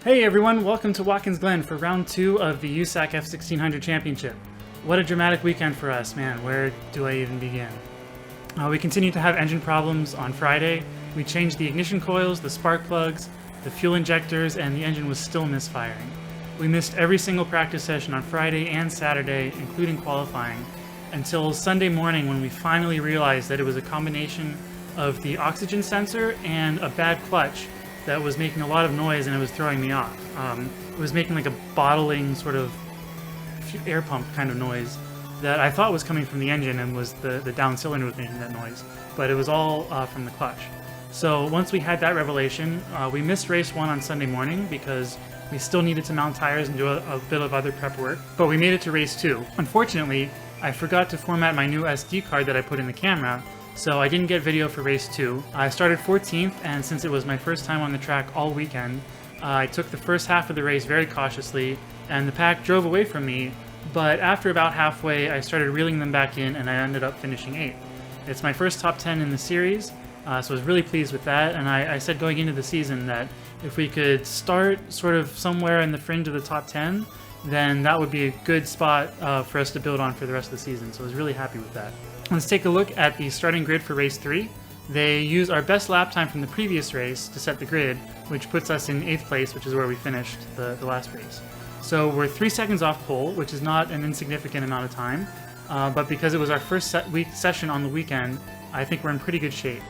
Hey everyone, welcome to Watkins Glen for round 2 of the USAC F1600 Championship. What a dramatic weekend for us, man. Where do I even begin? We continued to have engine problems on Friday. We changed the ignition coils, the spark plugs, the fuel injectors, and the engine was still misfiring. We missed every single practice session on Friday and Saturday, including qualifying, until Sunday morning when we finally realized that it was a combination of the oxygen sensor and a bad clutch that was making a lot of noise and it was throwing me off. It was making like a bottling sort of air pump kind of noise that I thought was coming from the engine and was the down cylinder was making that noise, but it was all from the clutch. So once we had that revelation, we missed race 1 on Sunday morning because we still needed to mount tires and do a bit of other prep work, but we made it to race 2. Unfortunately, I forgot to format my new SD card that I put in the camera, so I didn't get video for race 2. I started 14th, and since it was my first time on the track all weekend, I took the first half of the race very cautiously, and the pack drove away from me, but after about halfway, I started reeling them back in, and I ended up finishing 8th. It's my first top 10 in the series, so I was really pleased with that, and I said going into the season that if we could start sort of somewhere in the fringe of the top 10, then that would be a good spot for us to build on for the rest of the season, so I was really happy with that. Let's take a look at the starting grid for race 3. They use our best lap time from the previous race to set the grid, which puts us in 8th place, which is where we finished the last race. So we're 3 seconds off pole, which is not an insignificant amount of time, but because it was our first session on the weekend, I think we're in pretty good shape.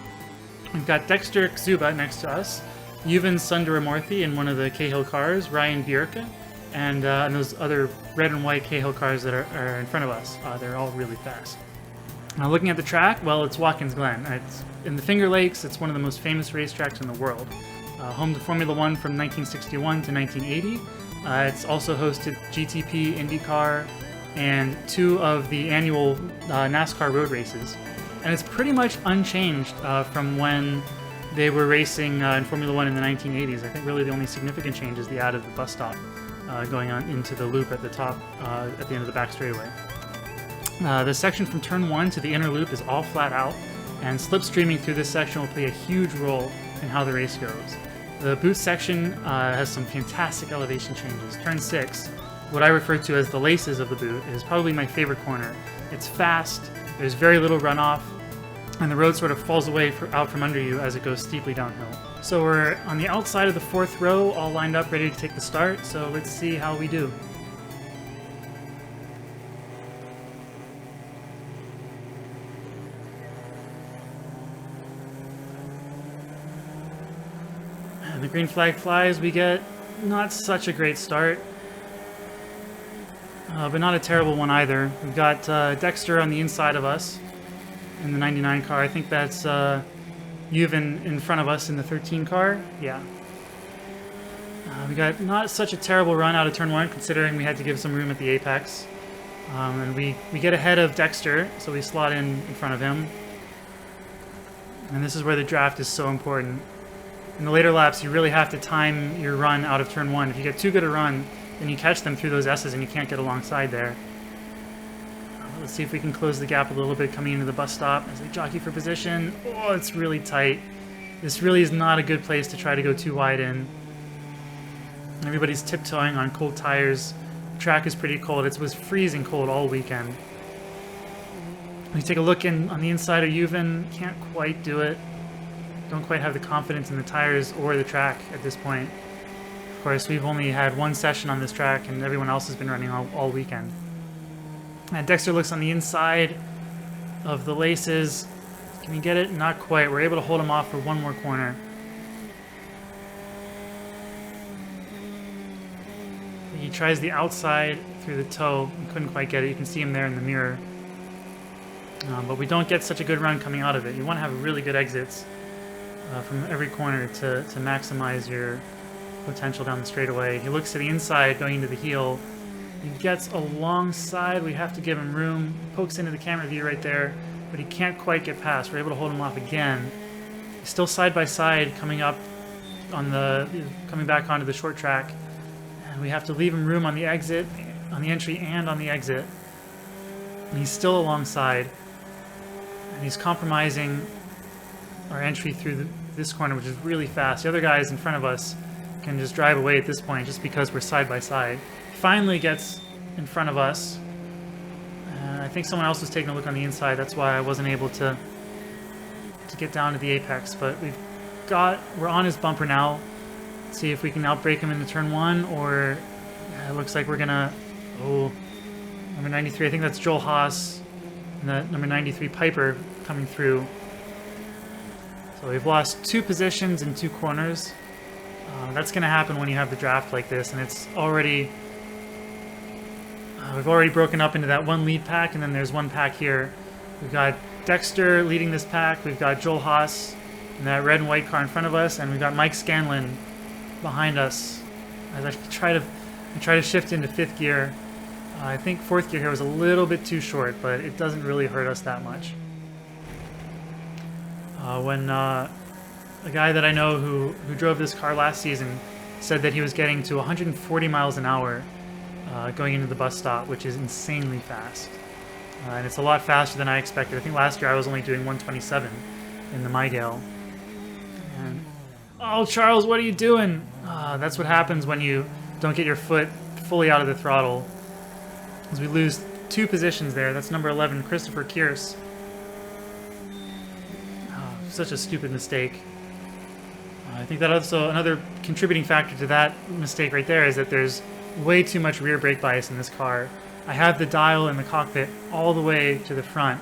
We've got Dexter Kzuba next to us, Yuvan Sundaramurthy in one of the Cahill cars, Ryan Bierke, and those other red and white Cahill cars that are in front of us. They're all really fast. Now looking at the track, well, it's Watkins Glen. It's in the Finger Lakes. It's one of the most famous racetracks in the world. Home to Formula One from 1961 to 1980. It's also hosted GTP, IndyCar, and 2 of the annual NASCAR road races. And it's pretty much unchanged from when they were racing in Formula One in the 1980s. I think really the only significant change is the add of the bus stop going on into the loop at the top at the end of the back straightaway. The section from turn 1 to the inner loop is all flat out, and slipstreaming through this section will play a huge role in how the race goes. The boot section has some fantastic elevation changes. Turn 6, what I refer to as the laces of the boot, is probably my favorite corner. It's fast, there's very little runoff, and the road sort of falls away out from under you as it goes steeply downhill. So we're on the outside of the 4th row, all lined up, ready to take the start, so let's see how we do. The green flag flies, we get not such a great start, but not a terrible one either. We've got Dexter on the inside of us in the 99 car. I think that's Yuvan in front of us in the 13 car. Yeah. We got not such a terrible run out of turn 1, considering we had to give some room at the apex. And we get ahead of Dexter, so we slot in front of him. And this is where the draft is so important. In the later laps, you really have to time your run out of turn 1. If you get too good a run, then you catch them through those S's and you can't get alongside there. Let's see if we can close the gap a little bit coming into the bus stop as they jockey for position. Oh, it's really tight. This really is not a good place to try to go too wide in. Everybody's tiptoeing on cold tires. The track is pretty cold. It was freezing cold all weekend. We take a look on the inside of Yuvan. Can't quite do it. Don't quite have the confidence in the tires or the track at this point. Of course, we've only had 1 session on this track and everyone else has been running all weekend. And Dexter looks on the inside of the laces. Can we get it? Not quite. We're able to hold him off for 1 more corner. He tries the outside through the toe and couldn't quite get it. You can see him there in the mirror. But we don't get such a good run coming out of it. You want to have really good exits from every corner to maximize your potential down the straightaway. He looks to the inside going into the heel. He gets alongside. We have to give him room. Pokes into the camera view right there, but he can't quite get past. We're able to hold him off again. He's still side by side coming back onto the short track. And we have to leave him room on the exit, on the entry and on the exit. And he's still alongside. And he's compromising our entry through this corner, which is really fast. The other guys in front of us can just drive away at this point just because we're side by side. Finally gets in front of us. I think someone else was taking a look on the inside. That's why I wasn't able to get down to the apex. But we're on his bumper now. Let's see if we can outbrake him into turn 1, or it looks like we're gonna. Oh, number 93. I think that's Joel Haas and the number 93 Piper coming through. So we've lost 2 positions in 2 corners. That's gonna happen when you have the draft like this, and it's already. We've already broken up into that 1 lead pack, and then there's 1 pack here. We've got Dexter leading this pack. We've got Joel Haas in that red and white car in front of us, and we've got Mike Scanlon behind us. As I try to shift into 5th gear. I think 4th gear here was a little bit too short, but it doesn't really hurt us that much. When a guy that I know who drove this car last season said that he was getting to 140 miles an hour going into the bus stop, which is insanely fast. And it's a lot faster than I expected. I think last year I was only doing 127 in the Mygale. And, oh, Charles, what are you doing? That's what happens when you don't get your foot fully out of the throttle. As we lose 2 positions there. That's number 11, Christopher Kierce. Such a stupid mistake. I think that also another contributing factor to that mistake right there is that there's way too much rear brake bias in this car. I have the dial in the cockpit all the way to the front,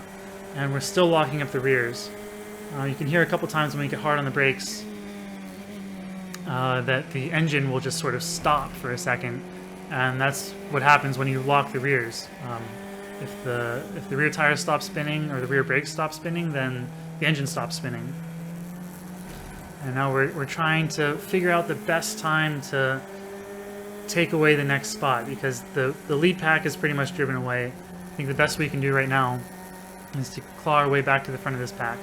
and we're still locking up the rears. You can hear a couple times when we get hard on the brakes that the engine will just sort of stop for a second, and that's what happens when you lock the rears. If the rear tires stop spinning or the rear brakes stop spinning, then the engine stops spinning. And now we're trying to figure out the best time to take away the next spot, because the lead pack is pretty much driven away. I think the best we can do right now is to claw our way back to the front of this pack.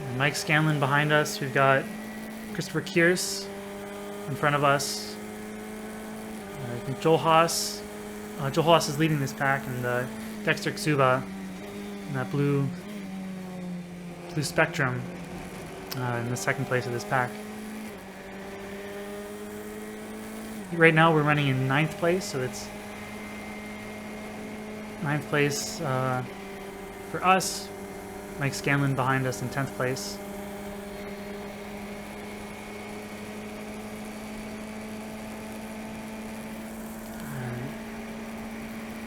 And Mike Scanlon behind us. We've got Christopher Kierce in front of us. I think Joel Haas. Joel Haas is leading this pack, and Dexter Ksuba in that blue Spectrum in the 2nd place of this pack. Right now we're running in 9th place, so it's 9th place for us. Mike Scanlon behind us in 10th place.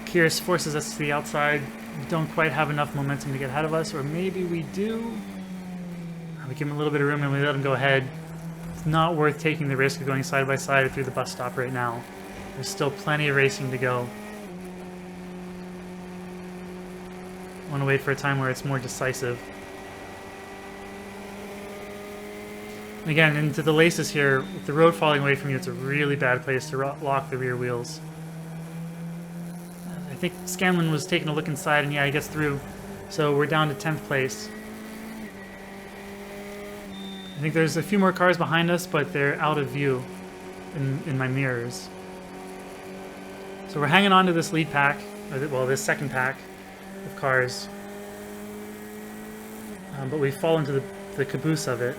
Kierce forces us to the outside. We don't quite have enough momentum to get ahead of us, or maybe we do. We give him a little bit of room and we let him go ahead. It's not worth taking the risk of going side by side through the bus stop right now. There's still plenty of racing to go. I want to wait for a time where it's more decisive. And again, into the laces here, with the road falling away from you, it's a really bad place to lock the rear wheels. I think Scanlon was taking a look inside, and yeah, he gets through. So we're down to 10th place. I think there's a few more cars behind us, but they're out of view in my mirrors. So we're hanging on to this lead pack, or well, this 2nd pack of cars. But we fall into the caboose of it,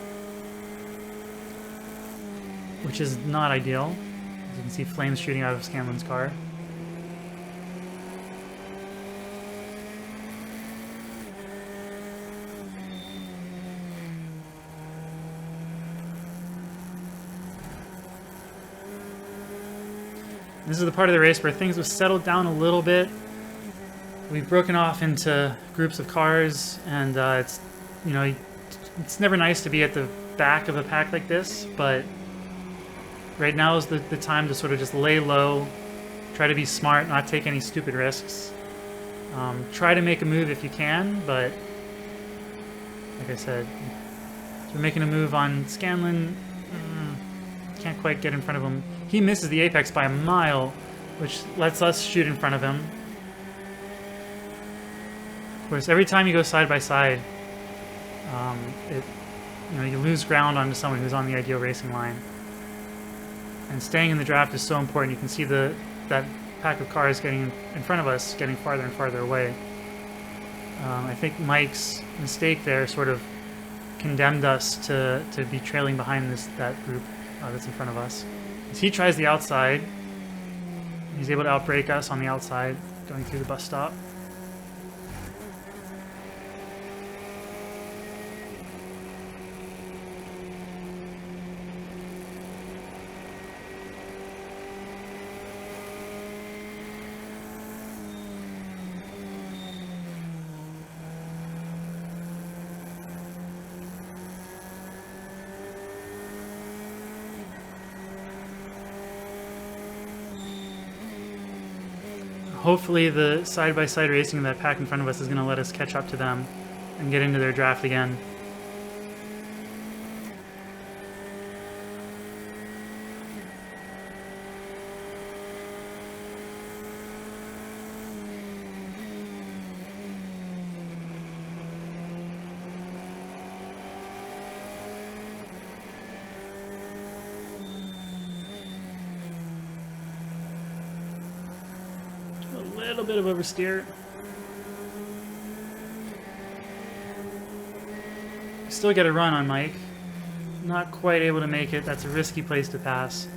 which is not ideal. As you can see flames shooting out of Scanlon's car. This is the part of the race where things have settled down a little bit. We've broken off into groups of cars, and it's, you know, it's never nice to be at the back of a pack like this, but right now is the time to sort of just lay low, try to be smart, not take any stupid risks. Try to make a move if you can, but like I said, we're making a move on Scanlon. Can't quite get in front of him. He misses the apex by a mile, which lets us shoot in front of him. Of course, every time you go side by side, you lose ground onto someone who's on the ideal racing line. And staying in the draft is so important. You can see that pack of cars getting in front of us, getting farther and farther away. I think Mike's mistake there sort of condemned us to be trailing behind that group that's in front of us. As he tries the outside, he's able to outbrake us on the outside, going through the bus stop. Hopefully the side-by-side racing of that pack in front of us is going to let us catch up to them and get into their draft again. A little bit of oversteer. Still get a run on Mike. Not quite able to make it. That's a risky place to pass.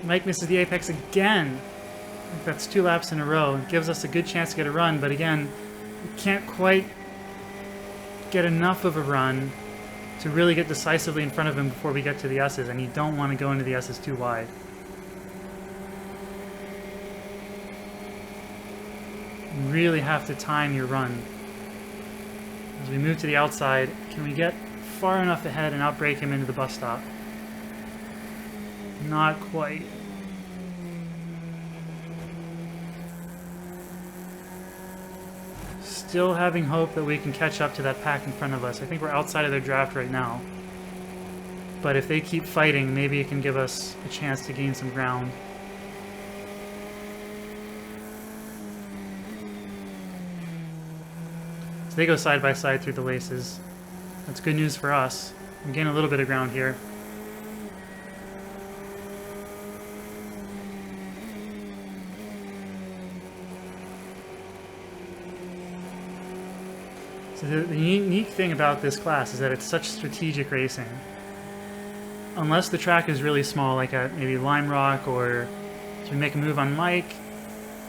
Mike misses the apex again. I think that's 2 laps in a row. It gives us a good chance to get a run, but again, we can't quite get enough of a run to really get decisively in front of him before we get to the S's, and you don't want to go into the S's too wide. You really have to time your run. As we move to the outside, can we get far enough ahead and outbrake him into the bus stop? Not quite. Still having hope that we can catch up to that pack in front of us. I think we're outside of their draft right now. But if they keep fighting, maybe it can give us a chance to gain some ground. So they go side by side through the laces. That's good news for us. We gain a little bit of ground here. So the unique thing about this class is that it's such strategic racing. Unless the track is really small, like at maybe Lime Rock, or if we make a move on Mike,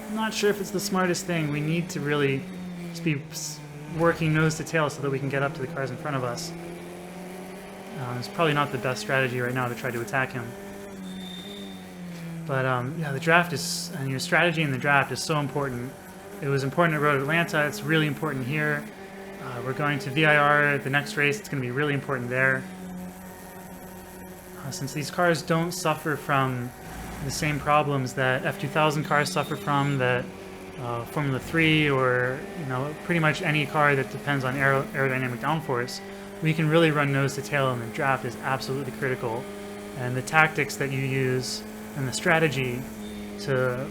I'm not sure if it's the smartest thing. We need to really just be working nose to tail so that we can get up to the cars in front of us. It's probably not the best strategy right now to try to attack him. But yeah, the draft is, and your strategy in the draft is so important. It was important at Road Atlanta. It's really important here. We're going to VIR the next race. It's going to be really important there. Since these cars don't suffer from the same problems that F2000 cars suffer from, that Formula 3, or pretty much any car that depends on aerodynamic downforce, we can really run nose to tail, and the draft is absolutely critical. And the tactics that you use and the strategy to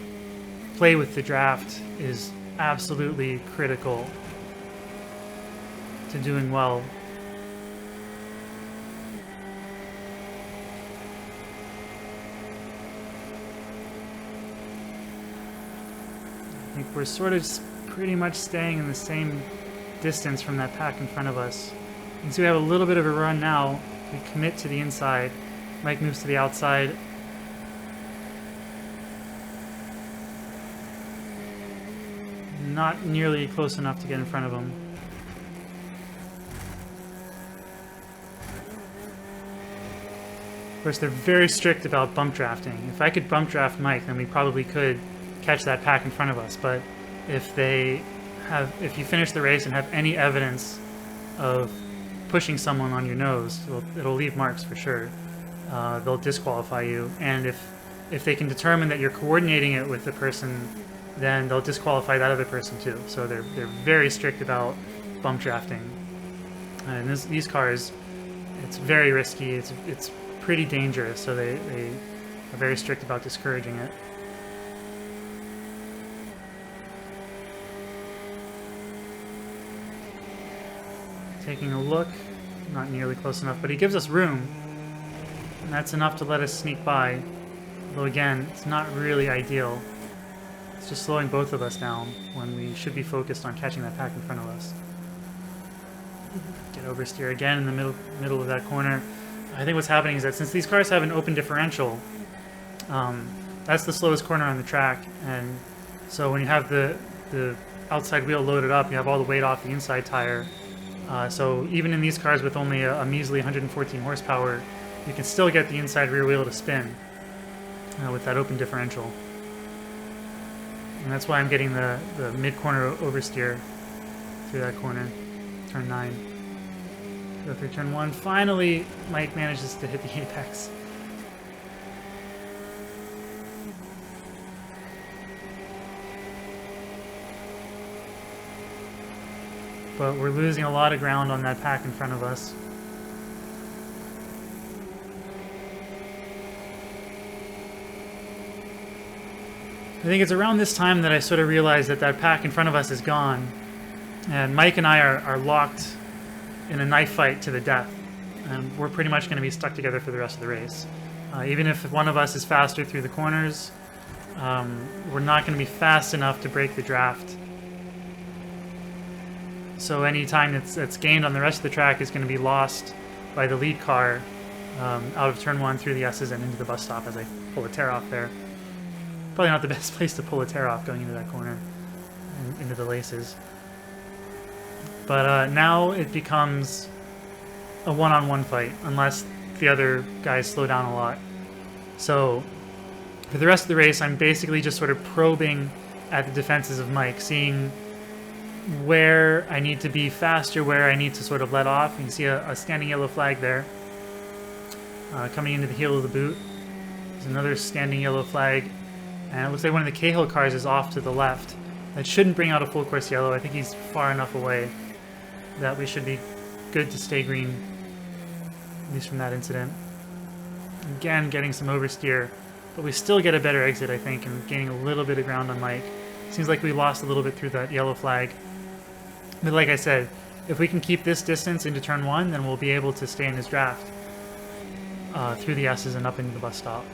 play with the draft is absolutely critical to doing well. I think we're sort of pretty much staying in the same distance from that pack in front of us. You can see we have a little bit of a run now. We commit to the inside. Mike moves to the outside. Not nearly close enough to get in front of him. Of course, they're very strict about bump drafting. If I could bump draft Mike, then we probably could catch that pack in front of us. But if you finish the race and have any evidence of pushing someone on your nose, it'll leave marks for sure. They'll disqualify you. And if they can determine that you're coordinating it with the person, then they'll disqualify that other person too. So they're very strict about bump drafting. And these cars, it's very risky. It's pretty dangerous, so they are very strict about discouraging it. Taking a look, not nearly close enough, but he gives us room, and that's enough to let us sneak by. Although again, it's not really ideal. It's just slowing both of us down when we should be focused on catching that pack in front of us. Get oversteer again in the middle of that corner. I think what's happening is that since these cars have an open differential, that's the slowest corner on the track, and so when you have the outside wheel loaded up, you have all the weight off the inside tire. So even in these cars with only a measly 114 horsepower, you can still get the inside rear wheel to spin with that open differential. And that's why I'm getting the mid-corner oversteer through that corner, turn 9. Go through turn 1. Finally, Mike manages to hit the apex. But we're losing a lot of ground on that pack in front of us. I think it's around this time that I sort of realized that that pack in front of us is gone. And Mike and I are locked in a knife fight to the death. And we're pretty much going to be stuck together for the rest of the race. Even if one of us is faster through the corners, we're not going to be fast enough to break the draft. So any time that's gained on the rest of the track is going to be lost by the lead car out of turn 1 through the S's and into the bus stop as I pull a tear off there. Probably not the best place to pull a tear off going into that corner and into the laces. But now it becomes a one-on-one fight unless the other guys slow down a lot. So for the rest of the race, I'm basically just sort of probing at the defenses of Mike, seeing where I need to be faster, where I need to sort of let off. You can see a standing yellow flag there. Coming into the heel of the boot, there's another standing yellow flag. And it looks like one of the Cahill cars is off to the left. That shouldn't bring out a full course yellow. I think he's far enough away that we should be good to stay green, at least from that incident. Again, getting some oversteer, but we still get a better exit, I think, and gaining a little bit of ground on Mike. Seems like we lost a little bit through that yellow flag. But like I said, if we can keep this distance into turn 1, then we'll be able to stay in his draft through the S's and up into the bus stop.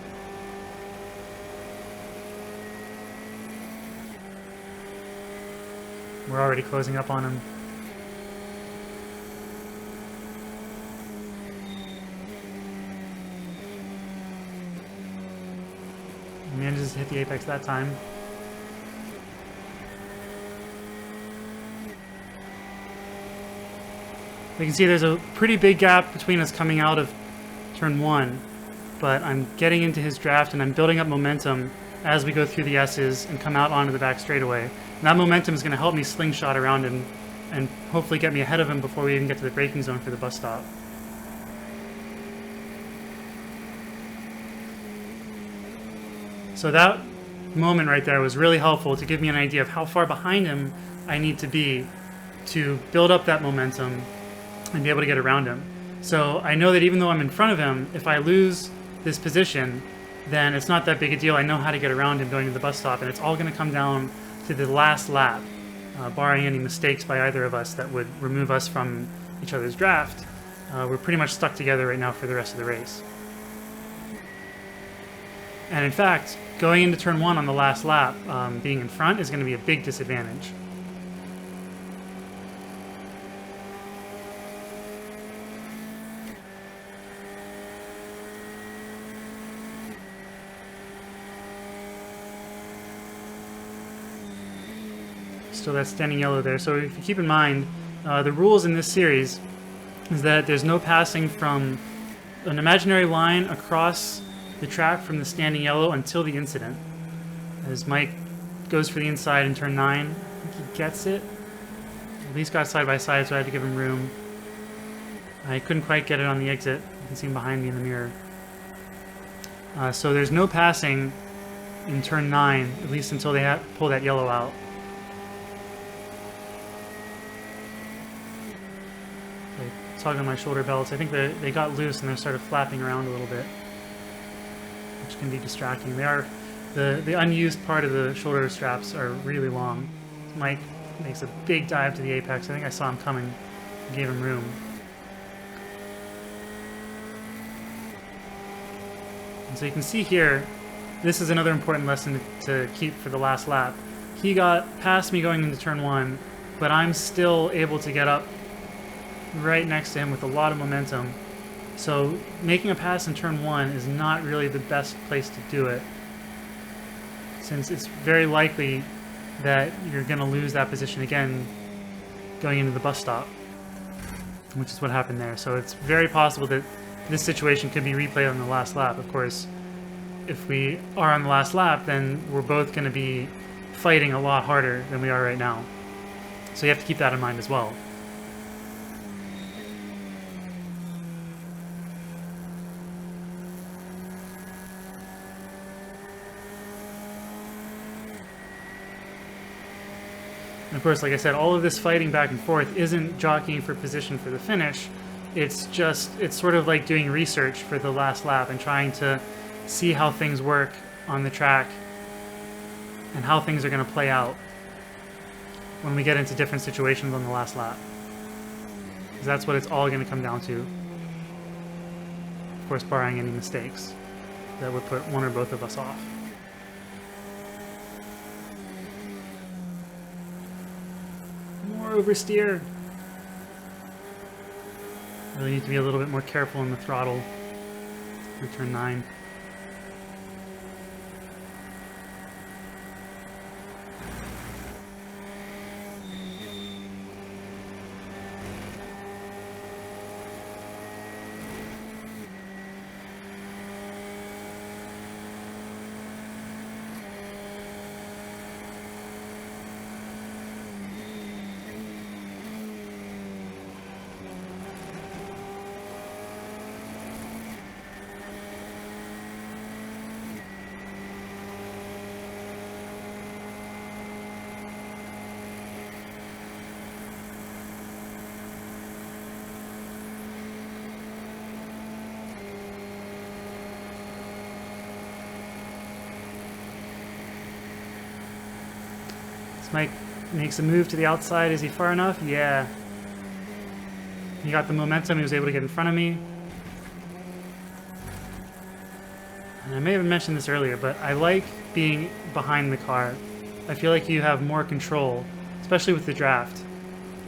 We're already closing up on him. He manages to hit the apex that time. We can see there's a pretty big gap between us coming out of turn 1, but I'm getting into his draft and I'm building up momentum as we go through the S's and come out onto the back straightaway. And that momentum is going to help me slingshot around him and hopefully get me ahead of him before we even get to the braking zone for the bus stop. So that moment right there was really helpful to give me an idea of how far behind him I need to be to build up that momentum and be able to get around him. So I know that even though I'm in front of him, if I lose this position, then it's not that big a deal. I know how to get around him going to the bus stop, and it's all going to come down to the last lap, barring any mistakes by either of us that would remove us from each other's draft. We're pretty much stuck together right now for the rest of the race. And in fact, going into turn 1 on the last lap, being in front is going to be a big disadvantage. Still that standing yellow there. So if you keep in mind, the rules in this series is that there's no passing from an imaginary line across the track from the standing yellow until the incident. As Mike goes for the inside in turn 9, I think he gets it. At least got side by side, so I had to give him room. I couldn't quite get it on the exit. You can see him behind me in the mirror. So there's no passing in turn 9, at least until they pull that yellow out. Tugging on my shoulder belts. I think they got loose and they started flapping around a little bit, which can be distracting. They are the unused part of the shoulder straps are really long. Mike makes a big dive to the apex. I think I saw him coming. gave him room. And so you can see here, this is another important lesson to keep for the last lap. He got past me going into turn 1, but I'm still able to get up right next to him with a lot of momentum. So making a pass in turn 1 is not really the best place to do it, since it's very likely that you're going to lose that position again going into the bus stop, which is what happened there. So it's very possible that this situation could be replayed on the last lap. Of course, if we are on the last lap, then we're both going to be fighting a lot harder than we are right now. So you have to keep that in mind as well. And of course, like I said, all of this fighting back and forth isn't jockeying for position for the finish. It's sort of like doing research for the last lap and trying to see how things work on the track and how things are going to play out when we get into different situations on the last lap. Because that's what it's all going to come down to. Of course, barring any mistakes that would put one or both of us off. More oversteer. Really need to be a little bit more careful in the throttle for turn 9. Mike makes a move to the outside. Is he far enough? Yeah. He got the momentum. He was able to get in front of me. And I may have mentioned this earlier, but I like being behind the car. I feel like you have more control, especially with the draft.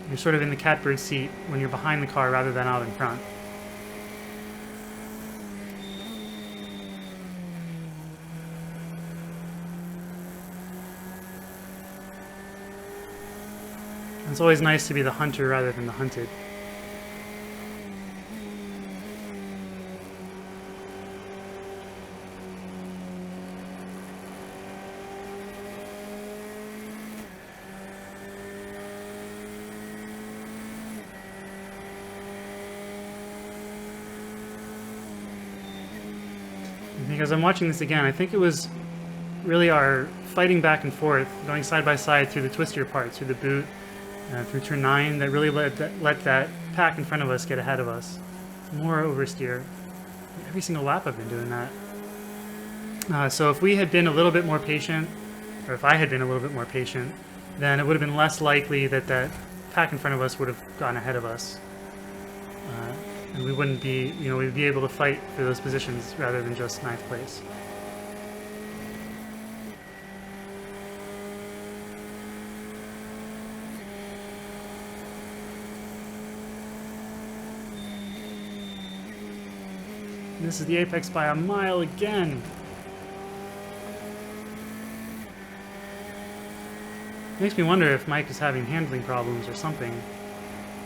You're sort of in the catbird seat when you're behind the car rather than out in front. It's always nice to be the hunter rather than the hunted. Because I'm watching this again, I think it was really our fighting back and forth, going side by side through the twistier parts, through the boot, through turn 9, that really let that pack in front of us get ahead of us. More oversteer. Every single lap I've been doing that. So if we had been a little bit more patient, or if I had been a little bit more patient, then it would have been less likely that that pack in front of us would have gone ahead of us. And we wouldn't be, we'd be able to fight for those positions rather than just 9th place. And this is the apex by a mile again. Makes me wonder if Mike is having handling problems or something,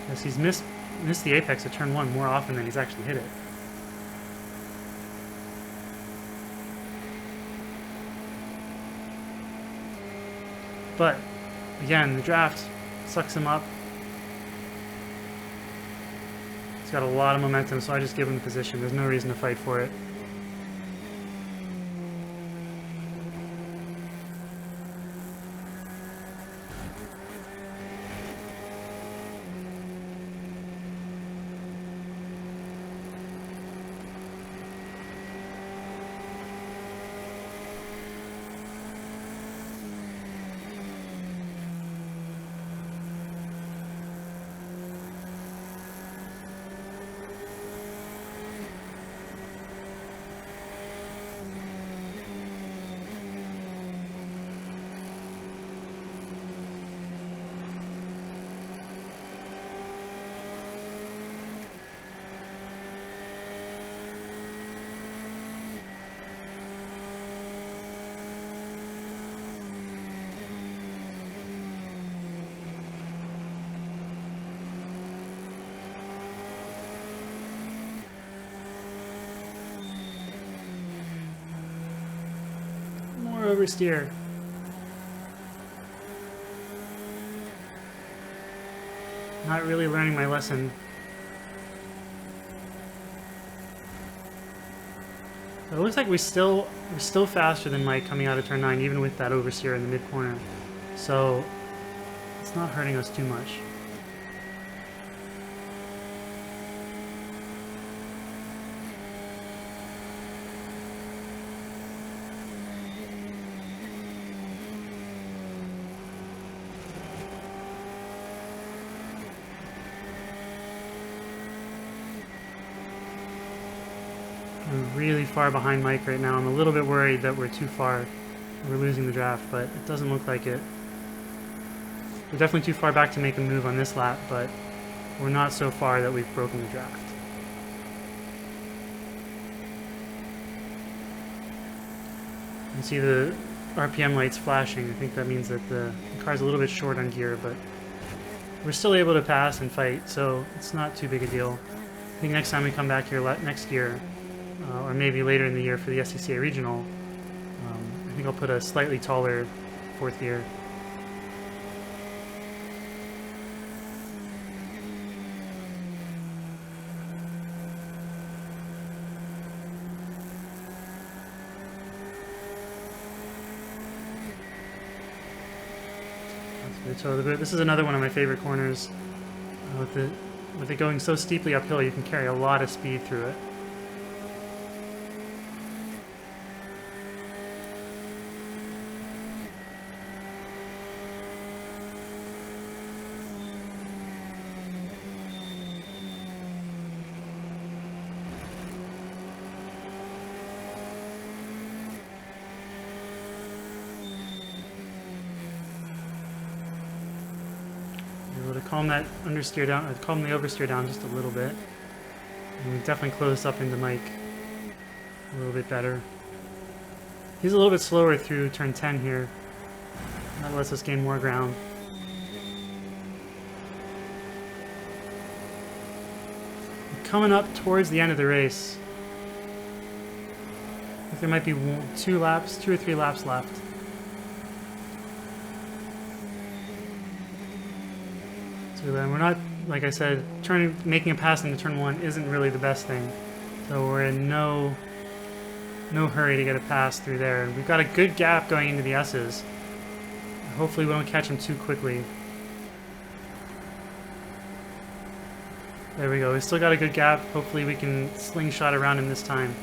because he's missed the apex at turn 1 more often than he's actually hit it. But again, the draft sucks him up. He's got a lot of momentum, so I just give him the position. There's no reason to fight for it. oversteer. Not really learning my lesson. It looks like we're still faster than Mike coming out of turn 9, even with that oversteer in the mid corner. So it's not hurting us too much. We're really far behind Mike right now. I'm a little bit worried that we're too far. We're losing the draft, but it doesn't look like it. We're definitely too far back to make a move on this lap, but we're not so far that we've broken the draft. You can see the RPM lights flashing. I think that means that the car's a little bit short on gear, but we're still able to pass and fight, so it's not too big a deal. I think next time we come back here next year, or maybe later in the year for the SCCA Regional, I think I'll put a slightly taller fourth gear. So this is another one of my favorite corners. With it going so steeply uphill, you can carry a lot of speed through it. To calm that understeer down, or calm the oversteer down just a little bit. And we definitely close up into Mike a little bit better. He's a little bit slower through turn 10 here. That lets us gain more ground. We're coming up towards the end of the race. I think there might be two or three laps left. Then we're not, like I said, making a pass into turn 1 isn't really the best thing. So we're in no hurry to get a pass through there. And we've got a good gap going into the S's. Hopefully we don't catch him too quickly. There we go. We still got a good gap. Hopefully we can slingshot around him this time.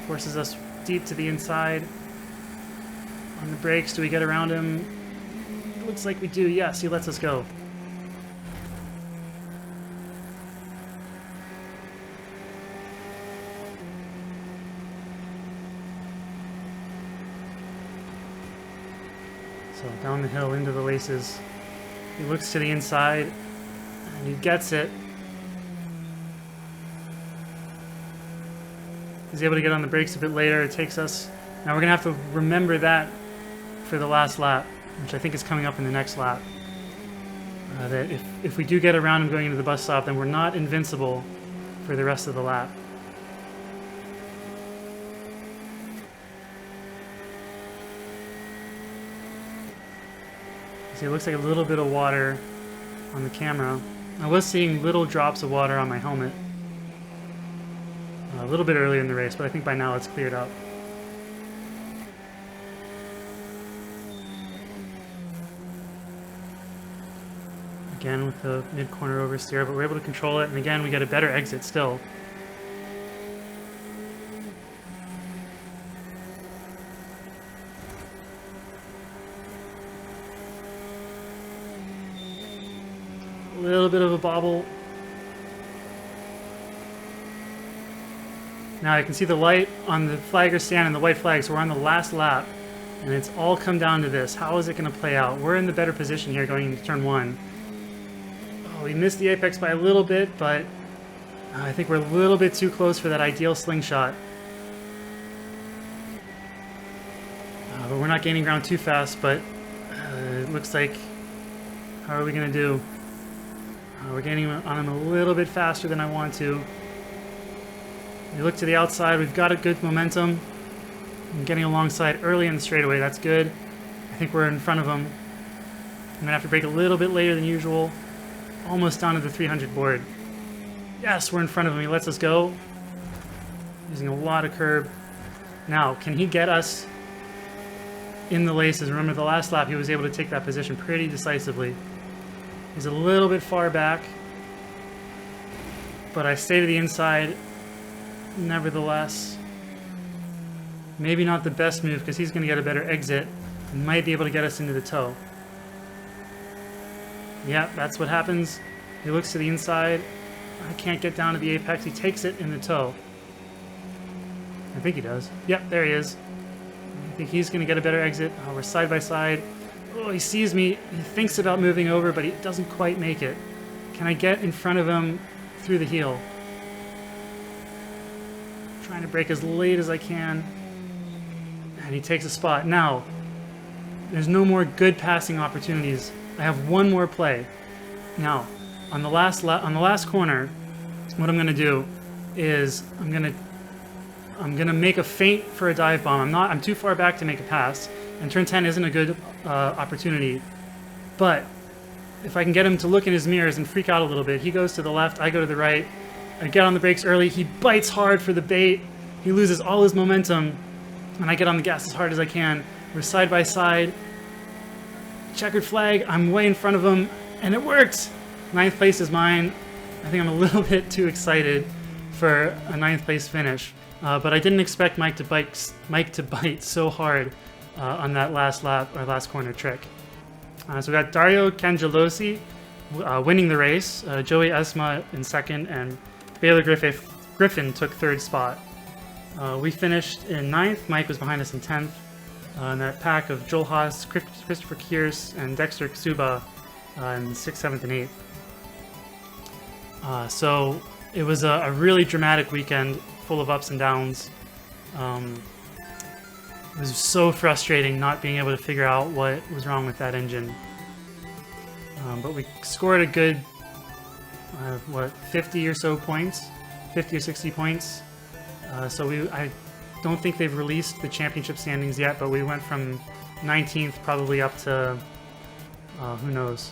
Forces us deep to the inside. On the brakes, do we get around him? It looks like we do. Yes, he lets us go. So down the hill into the laces. He looks to the inside and he gets it. He's able to get on the brakes a bit later. It takes us. Now we're going to have to remember that for the last lap, which I think is coming up in the next lap. That if we do get around him going into the bus stop, then we're not invincible for the rest of the lap. See, it looks like a little bit of water on the camera. I was seeing little drops of water on my helmet a little bit earlier in the race, but I think by now it's cleared up. Again with the mid-corner oversteer, but we're able to control it, and again we get a better exit still. A little bit of a bobble. Now I can see the light on the flagger stand and the white flag, so we're on the last lap, and it's all come down to this. How is it going to play out? We're in the better position here going into turn 1. Oh, we missed the apex by a little bit, but I think we're a little bit too close for that ideal slingshot. But we're not gaining ground too fast, but it looks like, how are we going to do? We're gaining on him a little bit faster than I want to. We look to the outside. We've got a good momentum. I'm getting alongside early in the straightaway. That's good. I think we're in front of him. I'm going to have to brake a little bit later than usual. Almost down to the 300 board. Yes, we're in front of him. He lets us go. Using a lot of curb. Now, can he get us in the laces? Remember the last lap he was able to take that position pretty decisively. He's a little bit far back. But I stay to the inside. Nevertheless, maybe not the best move because he's going to get a better exit and might be able to get us into the toe. Yeah, that's what happens. He looks to the inside. I can't get down to the apex. He takes it in the toe. I think he does. Yep, there he is. I think he's going to get a better exit. Oh, we're side by side. Oh, he sees me. He thinks about moving over, but he doesn't quite make it. Can I get in front of him through the heel? Trying to brake as late as I can. And he takes a spot. Now, there's no more good passing opportunities. I have one more play. Now, on the last corner, what I'm going to do is I'm going to make a feint for a dive bomb. I'm too far back to make a pass, and turn 10 isn't a good opportunity. But if I can get him to look in his mirrors and freak out a little bit, he goes to the left, I go to the right. I get on the brakes early. He bites hard for the bait. He loses all his momentum, and I get on the gas as hard as I can. We're side by side. Checkered flag. I'm way in front of him, and it worked. 9th place is mine. I think I'm a little bit too excited for a 9th place finish, but I didn't expect Mike to bite so hard on that last lap or last corner trick. So we got Dario Cangelosi winning the race, Joey Esma in second, and Baylor Griffin took 3rd spot. We finished in 9th. Mike was behind us in 10th. And that pack of Joel Haas, Christopher Kierce, and Dexter Ksuba in 6th, 7th, and 8th. So it was a really dramatic weekend, full of ups and downs. It was so frustrating not being able to figure out what was wrong with that engine. But we scored a good, 50 or so points, 50 or 60 points. I don't think they've released the championship standings yet, but we went from 19th probably up to, who knows,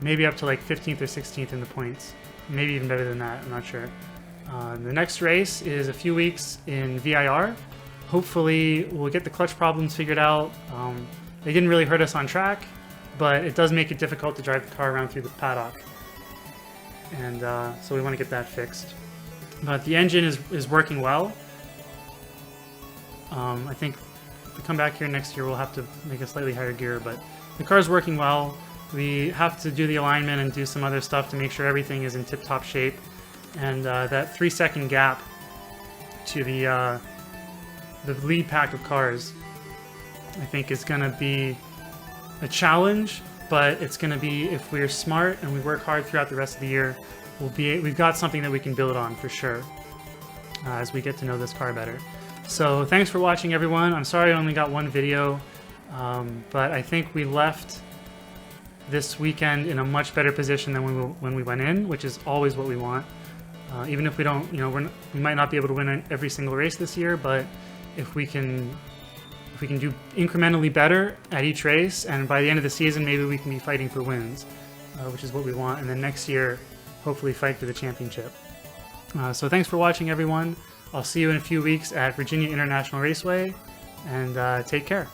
maybe up to like 15th or 16th in the points. Maybe even better than that, I'm not sure. The next race is a few weeks in VIR. Hopefully we'll get the clutch problems figured out. They didn't really hurt us on track, but it does make it difficult to drive the car around through the paddock. And so we want to get that fixed. But the engine is working well. I think if we come back here next year, we'll have to make a slightly higher gear, but the car's working well. We have to do the alignment and do some other stuff to make sure everything is in tip-top shape. And that 3-second gap to the lead pack of cars, I think, is going to be a challenge, but it's going to be, if we're smart and we work hard throughout the rest of the year, we've got something that we can build on for sure as we get to know this car better. So thanks for watching, everyone. I'm sorry I only got one video, but I think we left this weekend in a much better position than when we went in, which is always what we want. Even if we don't, we might not be able to win every single race this year, but if we can do incrementally better at each race, and by the end of the season, maybe we can be fighting for wins, which is what we want. And then next year, hopefully fight for the championship. So thanks for watching, everyone. I'll see you in a few weeks at Virginia International Raceway, and take care.